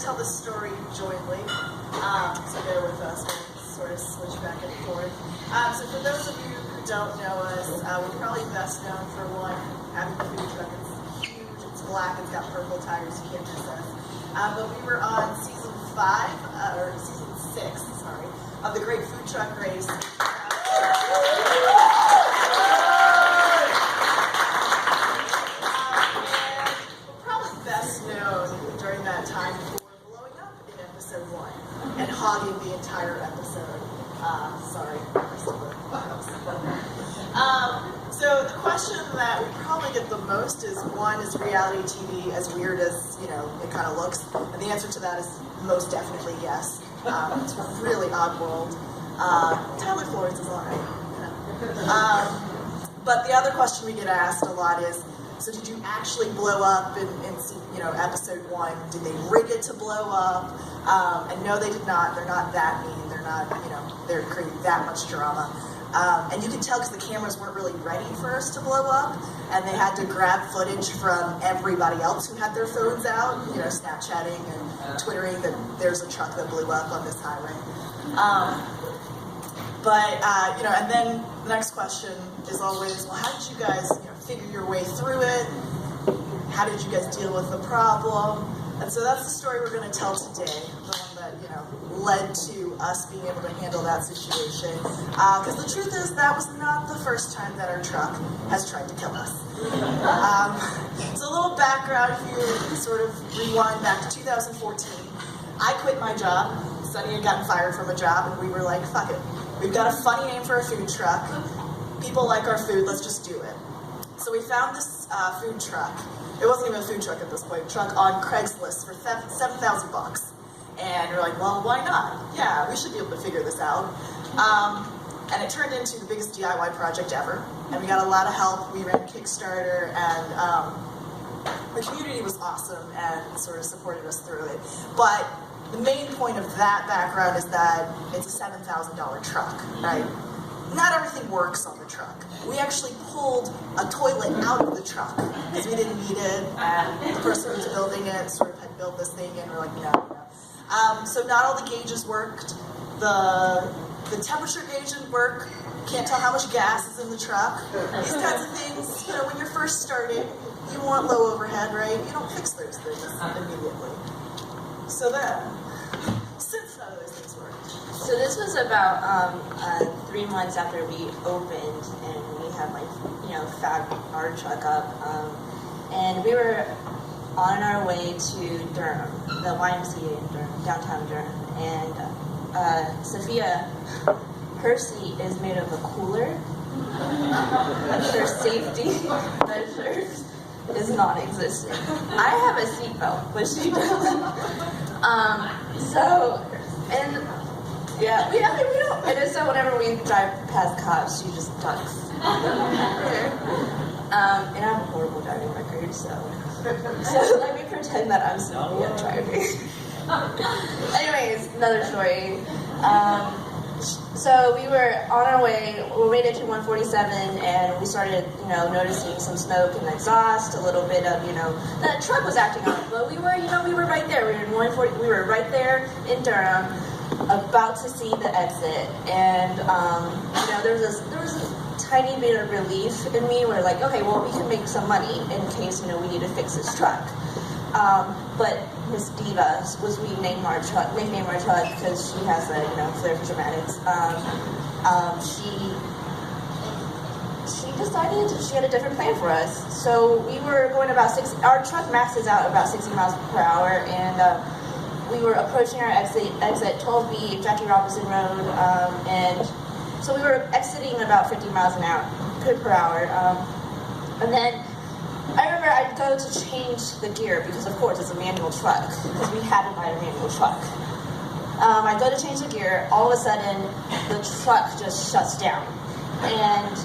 tell this story jointly, so bear with us. We'll sort of switch back and forth. So for those of you who don't know us, we're probably best known for one, having the food truck. It's huge, it's black, it's got purple tires, you can't miss us. But we were on season 6, of the Great Food Truck Race. During that time for blowing up in episode 1 and hogging the entire episode. So the question that we probably get the most is, one, is reality TV as weird as it kind of looks? And the answer to that is most definitely yes. It's a really odd world. Tyler Flores is all right. But the other question we get asked a lot is, so did you actually blow up in episode 1? Did they rig it to blow up? And no, they did not. They're not that mean. They're not, they're creating that much drama. And you can tell because the cameras weren't really ready for us to blow up, and they had to grab footage from everybody else who had their phones out, Snapchatting and Twittering that there's a truck that blew up on this highway. And then the next question is always, well, how did you guys, figure your way through it? How did you guys deal with the problem? And so that's the story we're going to tell today, the one that, led to us being able to handle that situation. Because the truth is, that was not the first time that our truck has tried to kill us. So a little background, if you sort of rewind back to 2014, I quit my job. Sunni had gotten fired from a job, and we were like, fuck it. We've got a funny name for a food truck. People like our food, let's just do it. So we found this food truck. It wasn't even a food truck at this point. Truck on Craigslist for $7,000. And we're like, well, why not? Yeah, we should be able to figure this out. And it turned into the biggest DIY project ever. And we got a lot of help. We ran Kickstarter, and the community was awesome and sort of supported us through it. But the main point of that background is that it's a $7,000 truck, right? Not everything works on the truck. We actually pulled a toilet out of the truck because we didn't need it, and the person who was building it sort of had built this thing, and we're like, no. So not all the gauges worked. The temperature gauge didn't work. Can't tell how much gas is in the truck. These kinds of things, when you're first starting, you want low overhead, right? You don't fix those things immediately. So then, since none of those things worked. So this was about 3 months after we opened, and we had found our truck up, and we were on our way to Durham, the YMCA in Durham, downtown Durham, and Sophia, her seat is made of a cooler. Her safety measures is non-existent. I have a seatbelt, but she doesn't. We don't. And so whenever we drive past cops, she just ducks. And I have a horrible driving record, so let me pretend that I'm Sophia driving. Anyways, another story. So we were on our way, we made it to 147, and we started, noticing some smoke and exhaust, a little bit of, the truck was acting up, but we were right there. We were in 140, we were right there in Durham, about to see the exit, and, there was a tiny bit of relief in me. We're like, okay, well, we can make some money in case, we need to fix this truck. But Miss Diva was we nicknamed our truck because she has a flair for dramatics. She decided she had a different plan for us. So we were going about our truck maxes out about 60 miles per hour, and we were approaching our exit 12B Jackie Robinson Road, and so we were exiting about 50 miles per hour, and then I remember I'd go to change the gear because, of course, it's a manual truck because we had to buy a manual truck. I go to change the gear. All of a sudden, the truck just shuts down, and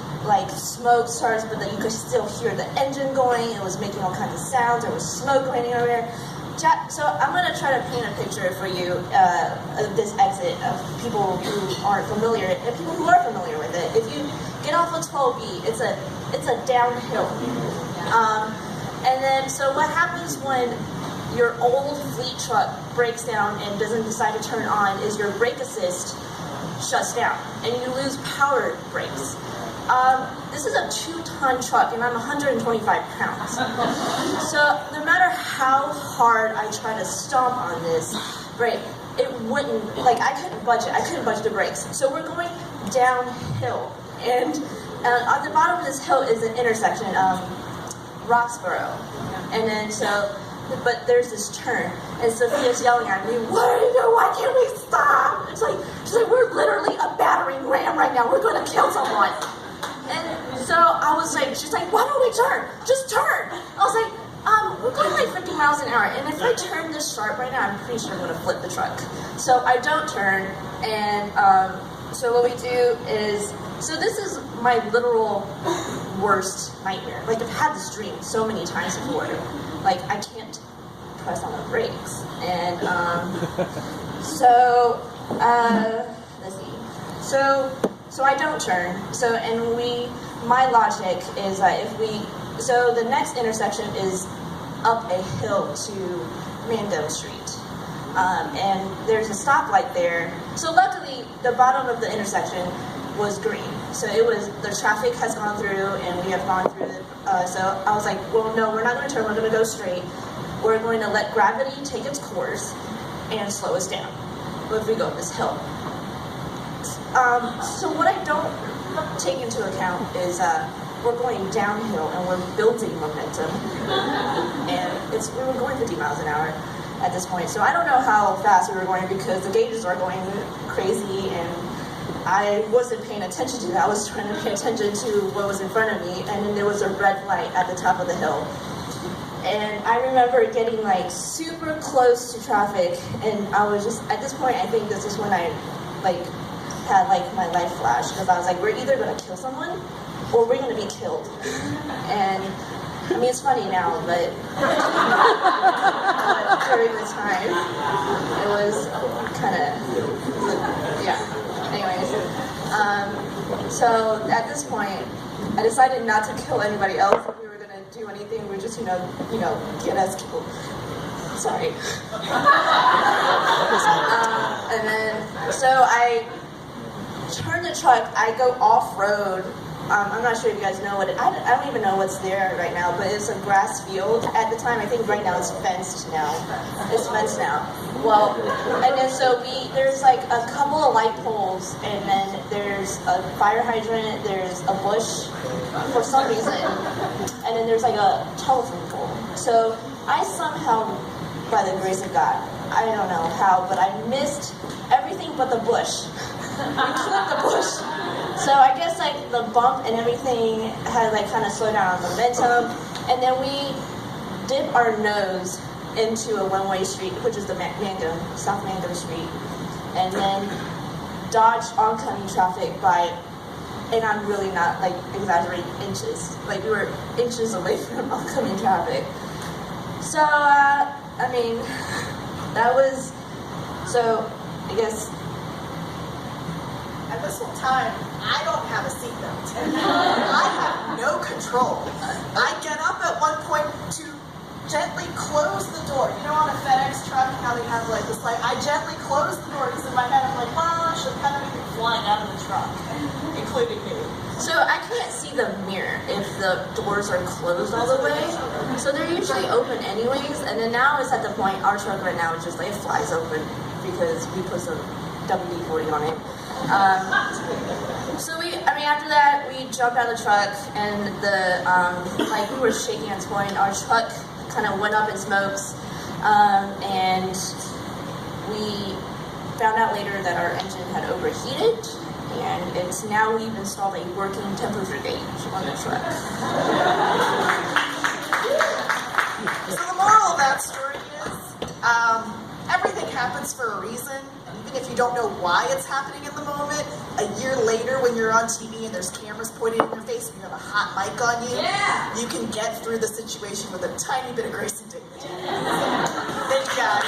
smoke starts, but then you could still hear the engine going. It was making all kinds of sounds. There was smoke raining everywhere. So I'm going to try to paint a picture for you of this exit of people who aren't familiar and people who are familiar with it. If you get off of 12B, it's a downhill. And then, so what happens when your old fleet truck breaks down and doesn't decide to turn on is your brake assist shuts down and you lose power brakes. This is a 2-ton truck and I'm 125 pounds. So no matter how hard I try to stomp on this brake, it wouldn't, like I couldn't budge the brakes. So we're going downhill and on the bottom of this hill is an intersection, Roxborough. And then but there's this turn, and Sophia's yelling at me, what are you doing? Why can't we stop? She's like, we're literally a battering ram right now. We're going to kill someone. And so I was like, she's like, why don't we turn? Just turn. I was like, we're going like 50 miles an hour, and if I turn this sharp right now, I'm pretty sure I'm going to flip the truck. So I don't turn, and so what we do is, so this is my literal worst nightmare. Like I've had this dream so many times before. Like I can't press on the brakes, and let's see. So I don't turn. So my logic is that so the next intersection is up a hill to Mangum Street, and there's a stoplight there. So luckily, the bottom of the intersection was green. So the traffic has gone through and we have gone through it. So I was like, well, no, we're not going to turn, we're going to go straight. We're going to let gravity take its course and slow us down if we go up this hill. So what I don't take into account is we're going downhill and we're building momentum. And we were going 50 miles an hour at this point. So I don't know how fast we were going because the gauges are going crazy and I wasn't paying attention to that. I was trying to pay attention to what was in front of me, and then there was a red light at the top of the hill. And I remember getting like super close to traffic, and I was just, at this point, I think this is when I had my life flash, because I was like, we're either gonna kill someone, or we're gonna be killed. And I mean, it's funny now, but during the time, it was kind of, yeah. Anyways, so at this point, I decided not to kill anybody else. If we were gonna do anything, we were just, get us killed. Sorry. And then, so I turn the truck. I go off road. I'm not sure if you guys know what I don't even know what's there right now, but it's a grass field at the time. I think right now it's fenced now. It's fenced now. Well, and then so there's like a couple of light poles, and then there's a fire hydrant, there's a bush for some reason, and then there's like a telephone pole. So I somehow, by the grace of God, I don't know how, but I missed everything but the bush. We clipped the bush. So I guess like the bump and everything had like kind of slowed down our momentum, and then we dip our nose into a one-way street, which is the South Mangum Street, and then dodge oncoming traffic by, and I'm really not like exaggerating, inches. Like we were inches away from oncoming traffic. So I mean, that was, so I guess. At this whole time, I don't have a seatbelt. I have no control. I get up at one point to gently close the door. You know, on a FedEx truck, how they have like this light? I gently close the door because in my head I'm like, well, should kind of be flying out of the truck, including me. So I can't see the mirror if the doors are closed all the way. So they're usually open anyways. And then now it's at the point, our truck right now is just like, it flies open because we put some WD-40 on it. So after that, we jumped out of the truck, and we were shaking at this point. Our truck kind of went up in smokes, and we found out later that our engine had overheated, and now we've installed a working temperature gauge on the truck. So the moral of that story is, everything happens for a reason. Even if you don't know why it's happening in the moment, a year later when you're on TV and there's cameras pointed in your face and you have a hot mic on you, you can get through the situation with a tiny bit of grace and dignity. Thank you guys.